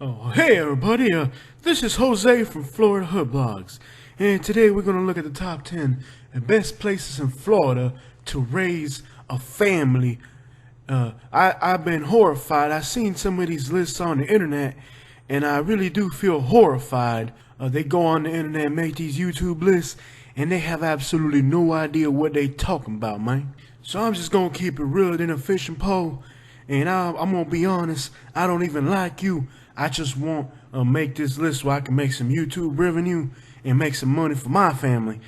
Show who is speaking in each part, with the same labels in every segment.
Speaker 1: Oh, hey everybody, this is Jose from Florida Hood Blogs, and today we're going to look at the top 10 best places in Florida to raise a family. I've been horrified. I've seen some of these lists on the internet, and I really do feel horrified. They go on the internet and make these YouTube lists, and they have absolutely no idea what they talking about, man. So I'm just going to keep it realer than a fishing pole, and I'm going to be honest, I don't even like you. I just want to make this list so I can make some YouTube revenue and make some money for my family.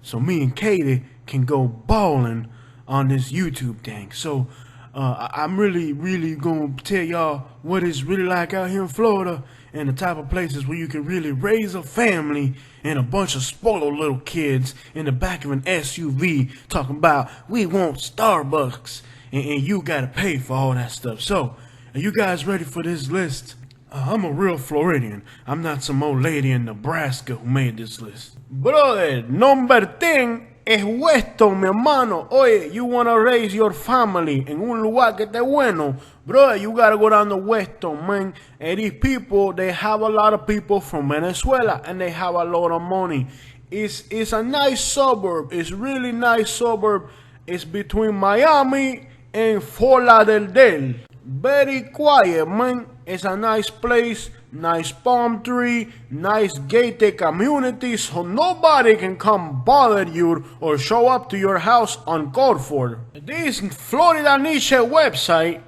Speaker 1: So me and Katie can go balling on this YouTube thing. So I'm really going to tell y'all what it's really like out here in Florida and the type of places where you can really raise a family and a bunch of spoiled little kids in the back of an SUV talking about we want Starbucks and you got to pay for all that stuff. So are you guys ready for this list? I'm a real Floridian. I'm not some old lady in Nebraska who made this list. Brother, number 10 es WESTON, mi hermano. Oye, you want to raise your family en un lugar que esté bueno. Brother, you got to go down to WESTON, man. And these people, they have a lot of people from Venezuela and they have a lot of money. It's a nice suburb. It's really nice suburb. It's between Miami and Fort Lauderdale. Very quiet, man. It's a nice place, nice palm tree, nice gated community, so nobody can come bother you or show up to your house uncalled for. This Florida Niche website,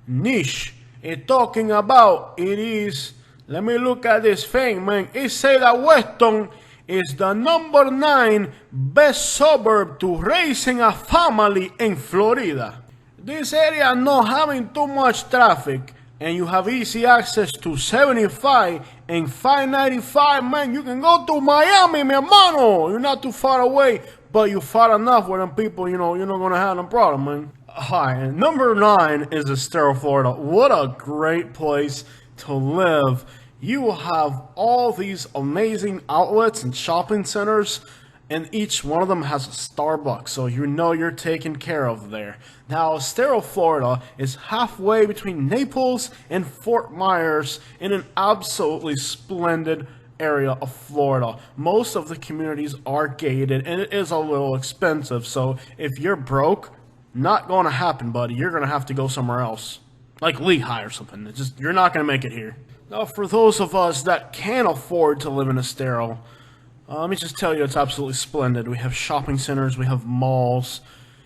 Speaker 1: Niche, is talking about it is, let me look at this thing, man. It says that WESTON is the number 9 best suburb to raising a family in Florida. This area not having too much traffic, and you have easy access to 75 and 595, man. You can go to Miami, mi hermano. You're not too far away, but you're far enough where them people, you're not going to have no problem, man. Hi, number 9 is ESTERO, Florida. What a great place to live. You have all these amazing outlets and shopping centers, and each one of them has a Starbucks, so you know you're taken care of there. Now, ESTERO, Florida is halfway between Naples and Fort Myers in an absolutely splendid area of Florida. Most of the communities are gated, and it is a little expensive, so if you're broke, not going to happen, buddy. You're going to have to go somewhere else, like Lehigh or something. You're not going to make it here. Now, for those of us that can't afford to live in ESTERO, let me just tell you, it's absolutely splendid. We have shopping centers, we have malls,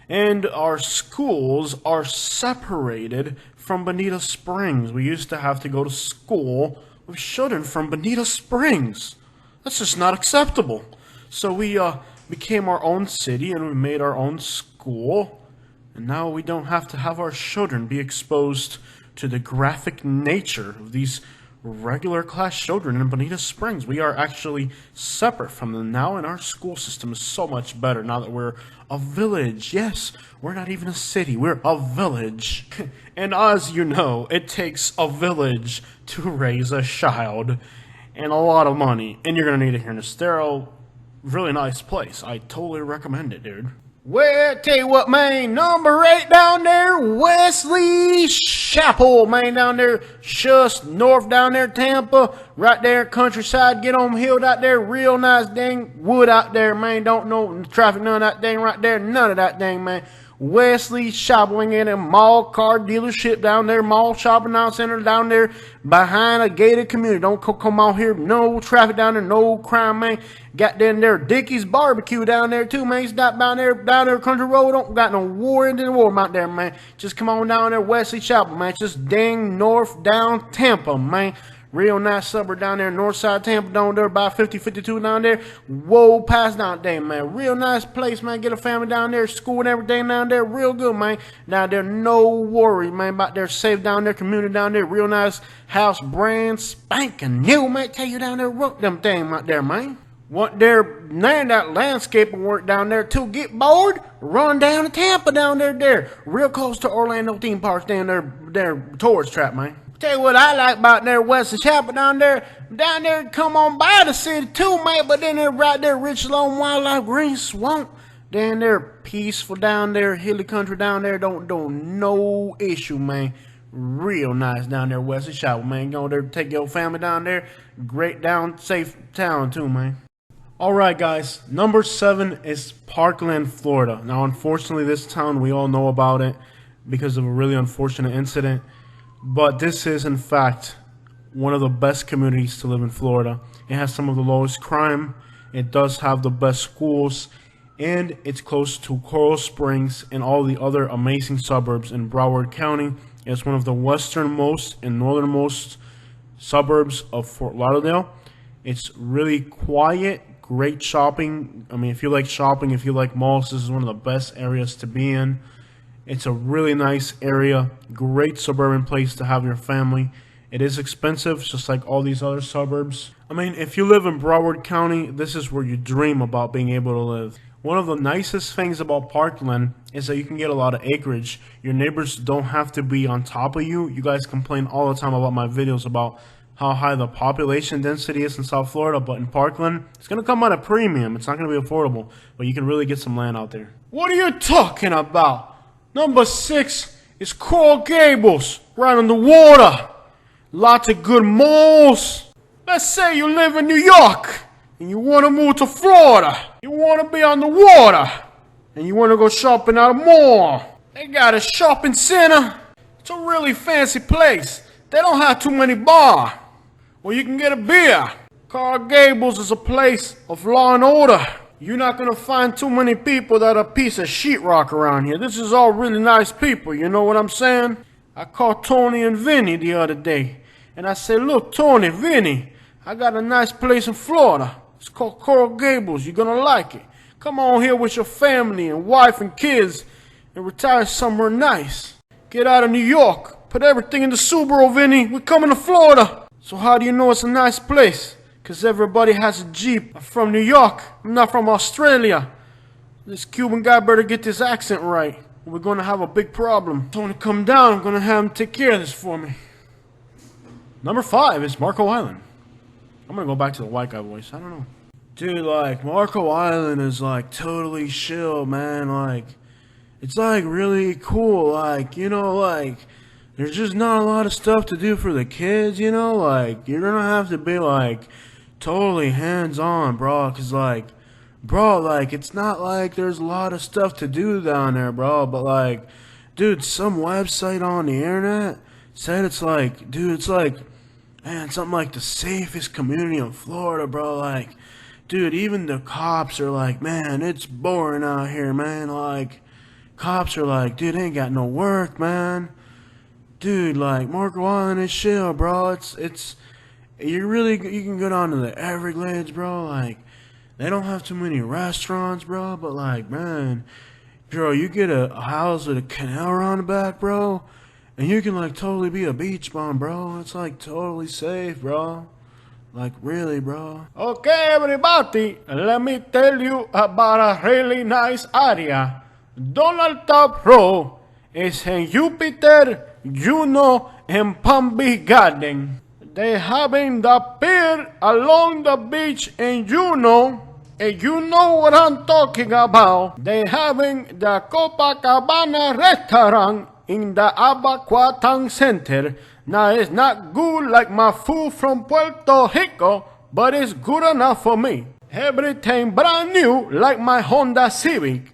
Speaker 1: and our schools are separated from Bonita Springs. We used to have to go to school with children from Bonita Springs. That's just not acceptable. So we became our own city and we made our own school, and now we don't have to have our children be exposed to the graphic nature of these regular class children in Bonita Springs. We are actually separate from them now, and our school system is so much better now that we're a village. Yes, we're not even a city, we're a village. And as you know, it takes a village to raise a child, and a lot of money, and you're gonna need it here in ESTERO. Really nice place. I totally recommend it, dude. Well, tell you what, man, number 8 down there, Wesley Chapel, man, down there, just north down there, Tampa, right there, countryside, get on hill out there, real nice dang wood out there, man, don't know traffic, none of that dang right there, none of that dang, man. Wesley Shopping in a mall car dealership down there, mall shopping center down there behind a gated community. Don't come out here, no traffic down there, no crime, man. Got down there Dickie's barbecue down there too, man. Stop down there country road. Don't got no war into the war out there, man. Just come on down there, Wesley Chapel, man. Just dang north down Tampa, man. Real nice suburb down there, north side Tampa, down there, about 50-52 down there. Whoa, pass down there, man. Real nice place, man. Get a family down there, school and everything down there. Real good, man. Down there, no worry, man. About there, safe down there, community down there. Real nice house, brand spanking new, man. Tell you down there, work them things out there, man. Want their that landscaping work down there too. Get bored? Run down to Tampa down there. Real close to Orlando theme parks down there, tourist trap, man. Tell you what I like about there, Wesley Chapel down there, come on by the city too, man, but then they're right there, rich along wildlife, green swamp, down there, peaceful down there, hilly country down there, don't no issue, man. Real nice down there, Wesley. Shout, man. Go there, take your family down there. Great down, safe town too, man. Alright guys, number 7 is Parkland, Florida. Now unfortunately this town, we all know about it because of a really unfortunate incident. But this is in fact one of the best communities to live in Florida. It has some of the lowest crime. It does have the best schools. And it's close to Coral Springs and all the other amazing suburbs in Broward County. It's one of the westernmost and northernmost suburbs of Fort Lauderdale. It's really quiet, great shopping. I mean, if you like shopping, if you like malls, this is one of the best areas to be in. It's a really nice area, great suburban place to have your family. It is expensive, just like all these other suburbs. I mean, if you live in Broward County, this is where you dream about being able to live. One of the nicest things about Parkland is that you can get a lot of acreage. Your neighbors don't have to be on top of you. You guys complain all the time about my videos about how high the population density is in South Florida, but in Parkland, it's going to come at a premium. It's not going to be affordable, but you can really get some land out there. What are you talking about? Number 6 is Coral Gables, right on the water. Lots of good malls. Let's say you live in New York and you want to move to Florida. You want to be on the water and you want to go shopping at a mall. They got a shopping center. It's a really fancy place. They don't have too many bars where you can get a beer. Coral Gables is a place of law and order. You're not going to find too many people that are a piece of sheetrock around here. This is all really nice people, you know what I'm saying? I called Tony and Vinny the other day. And I said, look, Tony, Vinny, I got a nice place in Florida. It's called Coral Gables. You're going to like it. Come on here with your family and wife and kids and retire somewhere nice. Get out of New York. Put everything in the Subaru, Vinny. We're coming to Florida. So how do you know it's a nice place? Because everybody has a Jeep. I'm from New York. I'm not from Australia. This Cuban guy better get this accent right. We're going to have a big problem. Tony, come down. I'm going to have him take care of this for me. Number 5 is Marco Island. I'm going to go back to the white guy voice. I don't know. Dude, like, Marco Island is, like, totally chill, man. Like, it's, like, really cool. Like, you know, like, there's just not a lot of stuff to do for the kids, you know? Like, you're going to have to be, like, totally hands-on, bro. Because, like, bro, like, it's not like there's a lot of stuff to do down there, bro. But, like, dude, some website on the internet said it's, like, dude, it's, like, man, something like the safest community in Florida, bro. Like, dude, even the cops are like, man, it's boring out here, man. Like, cops are like, dude, they ain't got no work, man. Dude, like, Marco Island is chill, bro. You can go down to the Everglades, bro. Like, they don't have too many restaurants, bro. But, like, man, bro, you get a house with a canal around the back, bro. And you can, like, totally be a beach bum, bro. It's, like, totally safe, bro. Like, really, bro. Okay, everybody, let me tell you about a really nice area. Donald Top Road is in Jupiter, Juno, and Palm Beach Garden. They having the pier along the beach in Juno. And you know what I'm talking about. They having the Copacabana restaurant in the Abacuatan Center. Now, it's not good like my food from Puerto Rico, but it's good enough for me. Everything brand new like my Honda Civic.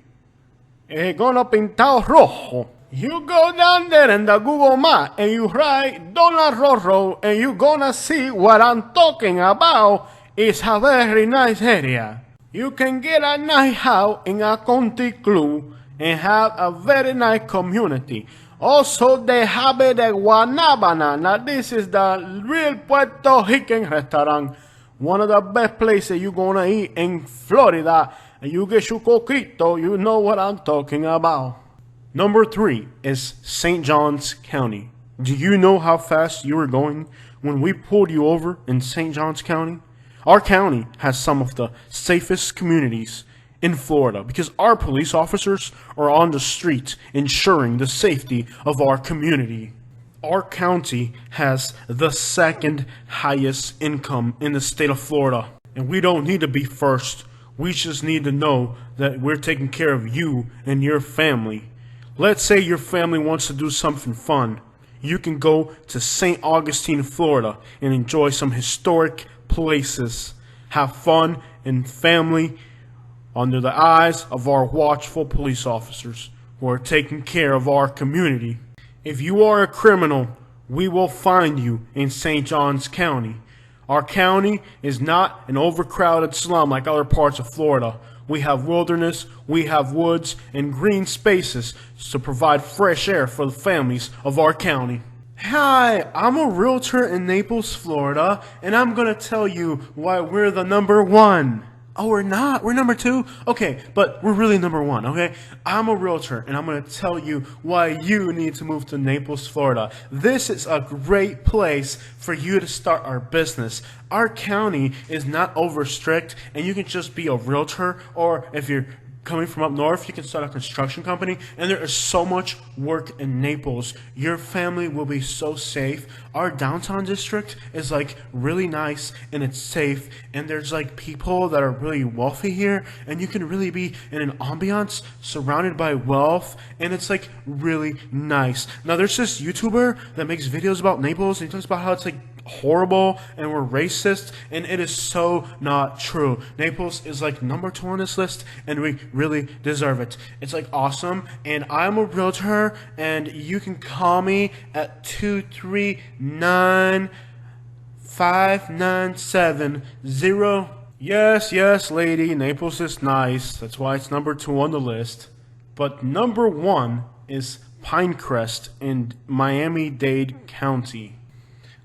Speaker 1: It's gonna pintado rojo. You go down there in the Google Map and you write Donald Road and you're gonna see what I'm talking about. It's a very nice area. You can get a nice house in a country club and have a very nice community. Also, they have the Guanabana. Now, this is the real Puerto Rican restaurant. One of the best places you're gonna eat in Florida. And you get your coquito, you know what I'm talking about. Number 3 is St. Johns County. Do you know how fast you were going when we pulled you over in St. Johns County? Our county has some of the safest communities in Florida because our police officers are on the streets ensuring the safety of our community. Our county has the second highest income in the state of Florida. And we don't need to be first. We just need to know that we're taking care of you and your family. Let's say your family wants to do something fun. you can go to St. Augustine, Florida, and enjoy some historic places. Have fun and family under the eyes of our watchful police officers who are taking care of our community. If you are a criminal, we will find you in St. Johns County. Our county is not an overcrowded slum like other parts of Florida. We have wilderness, we have woods, and green spaces to provide fresh air for the families of our county. Hi, I'm a realtor in Naples, Florida, and I'm gonna tell you why we're the number one. Oh, we're not? We're number two? Okay, but we're really number one, okay? I'm a realtor, and I'm going to tell you why you need to move to Naples, Florida. This is a great place for you to start our business. Our county is not over strict, and you can just be a realtor, or if you're coming from up north, you can start a construction company, and there is so much work in Naples. Your family will be so safe. Our downtown district is like really nice and it's safe, and there's like people that are really wealthy here, and you can really be in an ambiance surrounded by wealth, and it's like really nice. Now there's this YouTuber that makes videos about Naples, and he talks about how it's like horrible and we're racist, and it is so not true. Naples is like number 2 on this list, and we really deserve it. It's like awesome, and I'm a realtor, and you can call me at 239-5970. Yes, lady, Naples is nice. That's why it's number 2 on the list. But number 1 is Pinecrest in Miami-Dade County.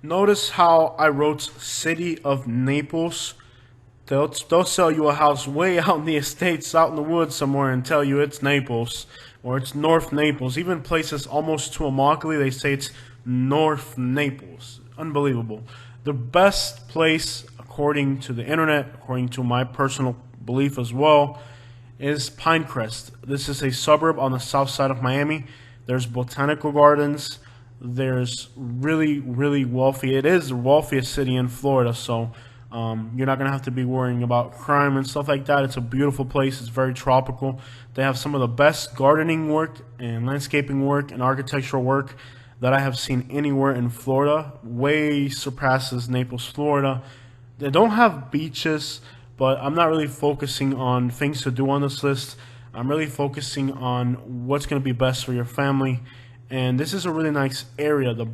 Speaker 1: Notice how I wrote City of Naples. They'll sell you a house way out in the estates, out in the woods somewhere, and tell you it's Naples, or it's North Naples. Even places almost to Immokalee, they say it's North Naples. Unbelievable. The best place, according to the internet, according to my personal belief as well, is Pinecrest. This is a suburb on the south side of Miami. There's botanical gardens. There's really wealthy. It is the wealthiest city in Florida, so you're not going to have to be worrying about crime and stuff like that. It's a beautiful place. It's very tropical. They have some of the best gardening work and landscaping work and architectural work that I have seen anywhere in Florida. Way surpasses Naples, Florida. They don't have beaches, but I'm not really focusing on things to do on this list. I'm really focusing on what's going to be best for your family. And this is a really nice area. The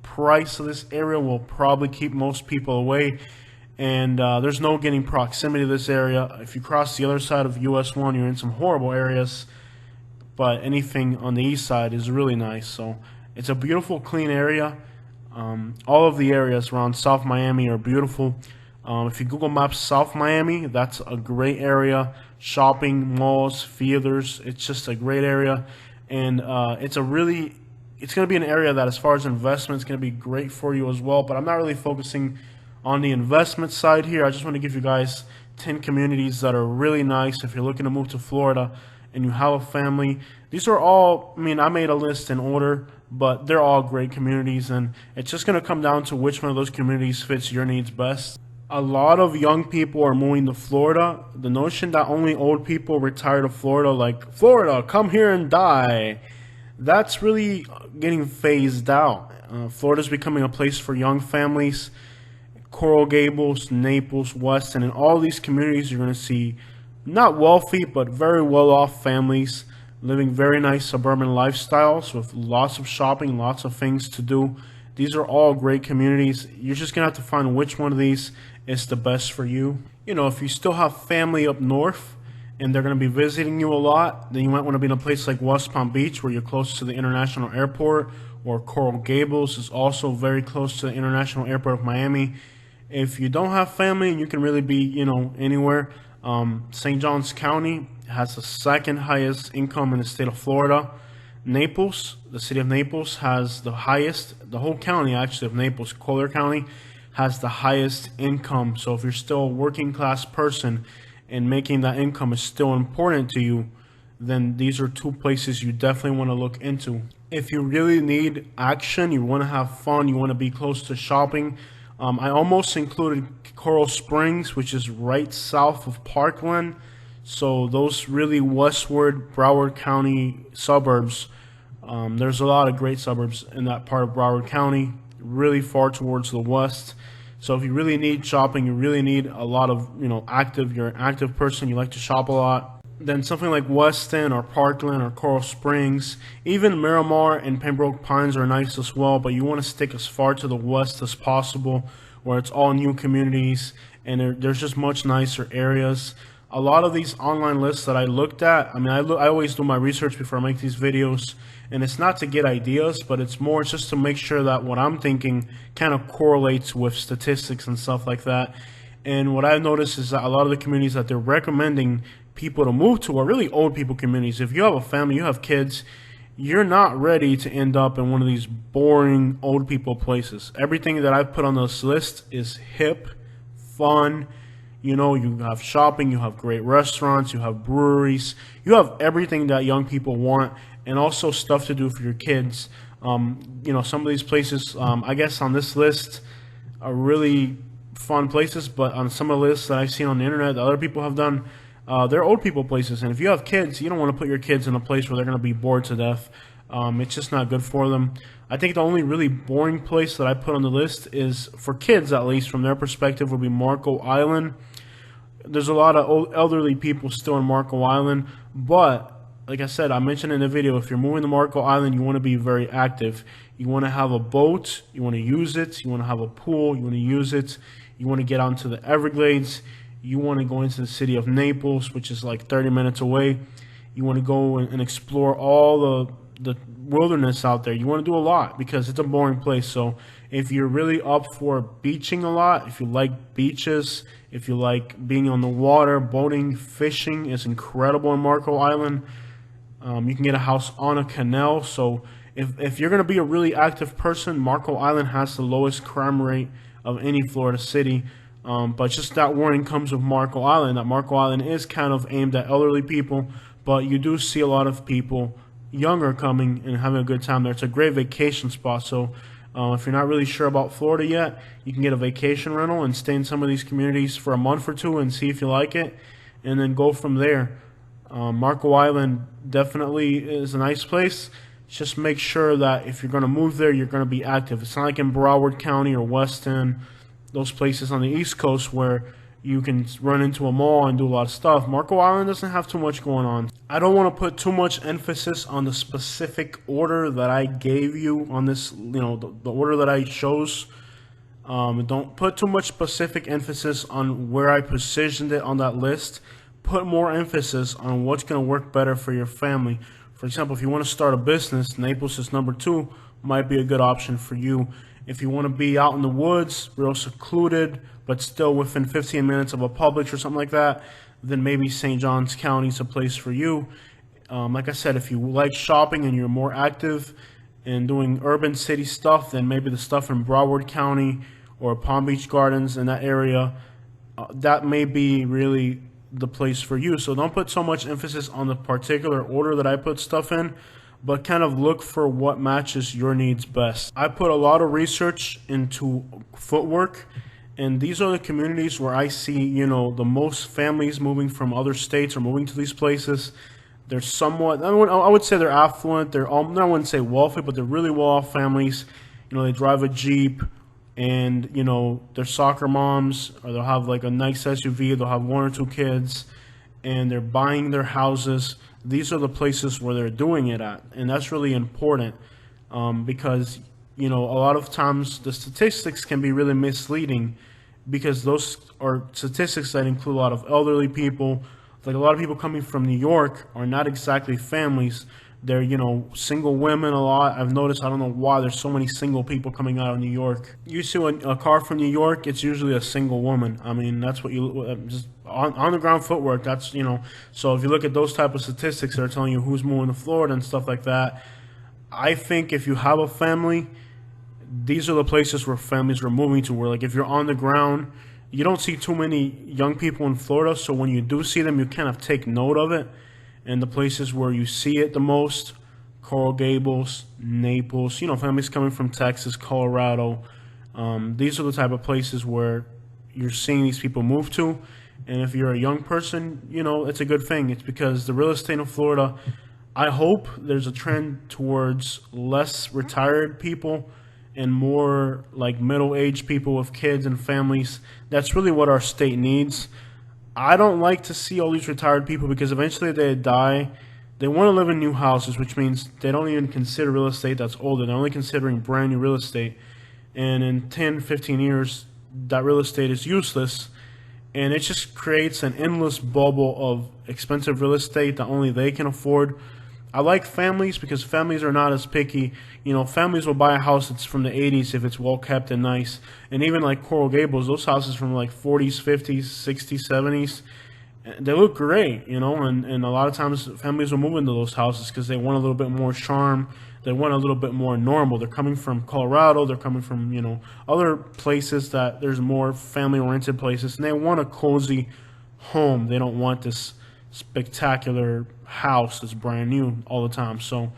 Speaker 1: price of this area will probably keep most people away. And there's no getting proximity to this area. If you cross the other side of US 1, you're in some horrible areas. But anything on the east side is really nice. So it's a beautiful, clean area. All of the areas around South Miami are beautiful. If you Google Maps South Miami, that's a great area. Shopping, malls, theaters. It's just a great area. And it's going to be an area that, as far as investment, is going to be great for you as well. But I'm not really focusing on the investment side here. I just want to give you guys 10 communities that are really nice if you're looking to move to Florida and you have a family. These are all, I made a list in order, but they're all great communities, and it's just going to come down to which one of those communities fits your needs best. A lot of young people are moving to Florida. The notion that only old people retire to Florida, like, Florida, come here and die, that's really getting phased out. Florida's becoming a place for young families. Coral Gables, Naples, Weston, and all these communities, you're going to see not wealthy, but very well-off families living very nice suburban lifestyles with lots of shopping, lots of things to do. These are all great communities. You're just going to have to find which one of these is the best for you. You know, if you still have family up north and they're going to be visiting you a lot, then you might want to be in a place like West Palm Beach, where you're close to the international airport, or Coral Gables is also very close to the international airport of Miami. If you don't have family and you can really be, anywhere, St. Johns County has the second highest income in the state of Florida. Naples, the city of Naples, has the highest, the whole county actually of Naples, Collier County, has the highest income. So if you're still a working class person and making that income is still important to you, then these are two places you definitely want to look into. If you really need action, you want to have fun, you want to be close to shopping, I almost included Coral Springs, which is right south of Parkland. So those really westward Broward County suburbs There's a lot of great suburbs in that part of Broward County, really far towards the west. So if you really need shopping, you really need a lot of, you're an active person, you like to shop a lot, then something like Weston or Parkland or Coral Springs, even Miramar and Pembroke Pines are nice as well, but you want to stick as far to the west as possible, where it's all new communities and there's just much nicer areas. A lot of these online lists that I looked at, I always do my research before I make these videos, and it's not to get ideas, but it's just to make sure that what I'm thinking kind of correlates with statistics and stuff like that. And what I've noticed is that a lot of the communities that they're recommending people to move to are really old people communities. If you have a family, you have kids, you're not ready to end up in one of these boring old people places. Everything that I've put on this list is hip, fun. You have shopping, you have great restaurants, you have breweries, you have everything that young people want, and also stuff to do for your kids. Some of these places, I guess on this list, are really fun places, but on some of the lists that I've seen on the internet that other people have done, they're old people places. And if you have kids, you don't want to put your kids in a place where they're going to be bored to death. It's just not good for them. I think the only really boring place that I put on the list is, for kids at least, from their perspective, would be Marco Island. There's a lot of elderly people still in Marco Island, but like I said, I mentioned in the video, if you're moving to Marco Island, you want to be very active. You want to have a boat, you want to use it, you want to have a pool, you want to use it, you want to get onto the Everglades, you want to go into the city of Naples, which is like 30 minutes away. You want to go and explore all the wilderness out there. You want to do a lot because it's a boring place. So if you're really up for beaching a lot, if you like beaches, if you like being on the water, boating, fishing is incredible in Marco Island. You can get a house on a canal. So if you're going to be a really active person, Marco Island has the lowest crime rate of any Florida city. But just that warning comes with Marco Island, that Marco Island is kind of aimed at elderly people, but you do see a lot of people younger coming and having a good time there. It's a great vacation spot. So if you're not really sure about Florida yet, you can get a vacation rental and stay in some of these communities for a month or two and see if you like it, and then go from there. Marco Island definitely is a nice place. Just make sure that if you're going to move there, you're going to be active. It's not like in Broward County or Weston, those places on the East Coast where you can run into a mall and do a lot of stuff. Marco Island doesn't have too much going on. I don't want to put too much emphasis on the specific order that I gave you on this, the order that I chose. Don't put too much specific emphasis on where I positioned it on that list. Put more emphasis on what's going to work better for your family. For example, if you want to start a business, Naples is number 2, might be a good option for you. If you want to be out in the woods, real secluded, but still within 15 minutes of a Publix or something like that, then maybe St. Johns County is a place for you. Like I said, if you like shopping and you're more active in doing urban city stuff, then maybe the stuff in Broward County or Palm Beach Gardens in that area, that may be really the place for you. So don't put so much emphasis on the particular order that I put stuff in, but kind of look for what matches your needs best. I put a lot of research into footwork, and these are the communities where I see, the most families moving from other states or moving to these places. They're somewhat, I would say they're affluent. I wouldn't say wealthy, but they're really well-off families. They drive a Jeep, and, they're soccer moms, or they'll have like a nice SUV. They'll have 1 or 2 kids, and they're buying their houses. These are the places where they're doing it at, and that's really important because, a lot of times the statistics can be really misleading because those are statistics that include a lot of elderly people. Like a lot of people coming from New York are not exactly families. They're, single women a lot. I've noticed, I don't know why, there's so many single people coming out of New York. You see a car from New York, it's usually a single woman. That's what you, just on the ground footwork, that's, so if you look at those type of statistics, they're telling you who's moving to Florida and stuff like that. I think if you have a family, these are the places where families are moving to, where like if you're on the ground, you don't see too many young people in Florida, so when you do see them, you kind of take note of it. And the places where you see it the most, Coral Gables, Naples, families coming from Texas, Colorado. These are the type of places where you're seeing these people move to. And if you're a young person, it's a good thing. It's because the real estate in Florida, I hope there's a trend towards less retired people and more like middle-aged people with kids and families. That's really what our state needs. I don't like to see all these retired people because eventually they die. They want to live in new houses, which means they don't even consider real estate that's older. They're only considering brand new real estate. And in 10, 15 years, that real estate is useless. And it just creates an endless bubble of expensive real estate that only they can afford. I like families because families are not as picky. You know, families will buy a house that's from the 80s if it's well kept and nice. And even like Coral Gables, those houses from like 40s, 50s, 60s, 70s, they look great, you know. And a lot of times families will move into those houses because they want a little bit more charm. They want a little bit more normal. They're coming from Colorado. They're coming from, you know, other places that there's more family-oriented places. And they want a cozy home. They don't want this spectacular house that's brand new all the time. So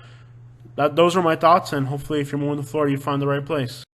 Speaker 1: those are my thoughts, and hopefully if you're moving to Florida, you find the right place.